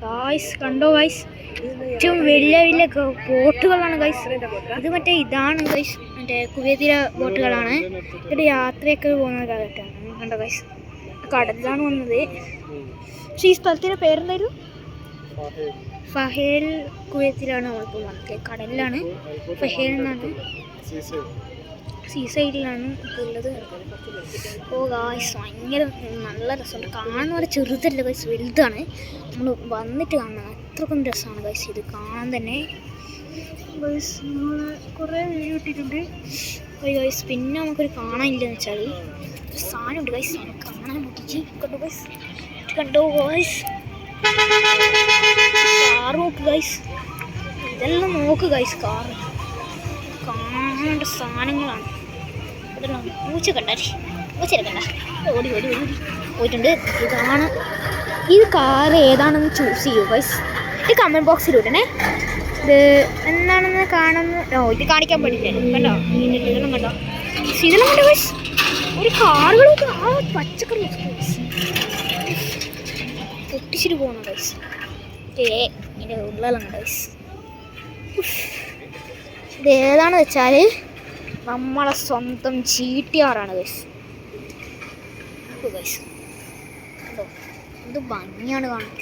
Guys കണ്ടോ guys, ഏറ്റവും വലിയ വലിയ ബോട്ടുകളാണ് ഗായ്സ്. ഇത് മറ്റേ ഇതാണ് ഗായ്സ്, മറ്റേ കുവൈത്തിലെ ബോട്ടുകളാണ്. ഇവിടെ യാത്രയൊക്കെ പോകുന്ന കാലത്താണ്. കണ്ടോ ഗായ്സ്, കടലിലാണ് വന്നത്. പക്ഷേ ഈ സ്ഥലത്തിൻ്റെ പേരെന്തായിരുന്നു? ഫഹേൽ. കുവൈത്തിലാണ് നമ്മളിപ്പോൾ വന്നത്. കടലിലാണ്, ഫഹേൽ എന്നാണ്. സീ സൈഡിലാണ് ഇപ്പോൾ ഉള്ളത്. ഓ ഗായ്സ്, ഭയങ്കര നല്ല രസമുണ്ട് കാണാൻ. പോലെ ചെറുതല്ല ഗായ്സ്, വലുതാണ്. നമ്മൾ വന്നിട്ട് കാണണം, അത്രക്കും രസമാണ് ഗായ്സ് ഇത് കാണാൻ തന്നെ. ഗായ്സ് നമ്മൾ കുറേ വീഡിയോ ഇട്ടിട്ടുണ്ട് ഗായ്സ്. പിന്നെ നമുക്കൊരു കാണാനില്ലെന്ന് വെച്ചാൽ ഒരു സാധനമുണ്ട് ഗായ്സ്, നമുക്ക് കാണാൻ പറ്റിച്ച്. കണ്ടോ ഗായ്സ്, കണ്ടോ ഗായ്സ്, കാർ നോക്ക് ഗായ്സ്. ഇതെല്ലാം നോക്ക് ഗായ്സ്, കാർ കാണേണ്ട സാധനങ്ങളാണ്. ഇതെല്ലാം പൂച്ച കണ്ടാൽ പൂച്ചനെ കണ്ട ഓടി ഓടി ഓടി പോയിട്ടുണ്ട്. ഇതാണ് ഈ കാർ, ഏതാണെന്ന് ചൂസ് ചെയ്യൂ ഗൈസ്. ഇത് കമൻറ്റ് ബോക്സിൽ ഇടണേ. ഇത് എന്താണെന്ന് കാണുന്നു. ഇത് കാണിക്കാൻ പാടില്ലേ? കണ്ടോ ഇതെല്ലാം കണ്ടോ, ഇതെല്ലാം കണ്ടോ ഗൈസ്. ഒരു കാറുകളൊക്കെ ആ പച്ചക്കറി പൊട്ടിച്ചിട്ട് പോകുന്നു ഗൈസ്. ഇതിൻ്റെ ഉള്ളെല്ലാം കണ്ടോ ഗൈസ്. ഇത് ഏതാണെന്ന് വെച്ചാൽ നമ്മളെ സ്വന്തം GTR ആണ് ഗൈസ്. ഗൈസ് കണ്ടോ, എന്ത് ഭംഗിയാണ് കാണാൻ.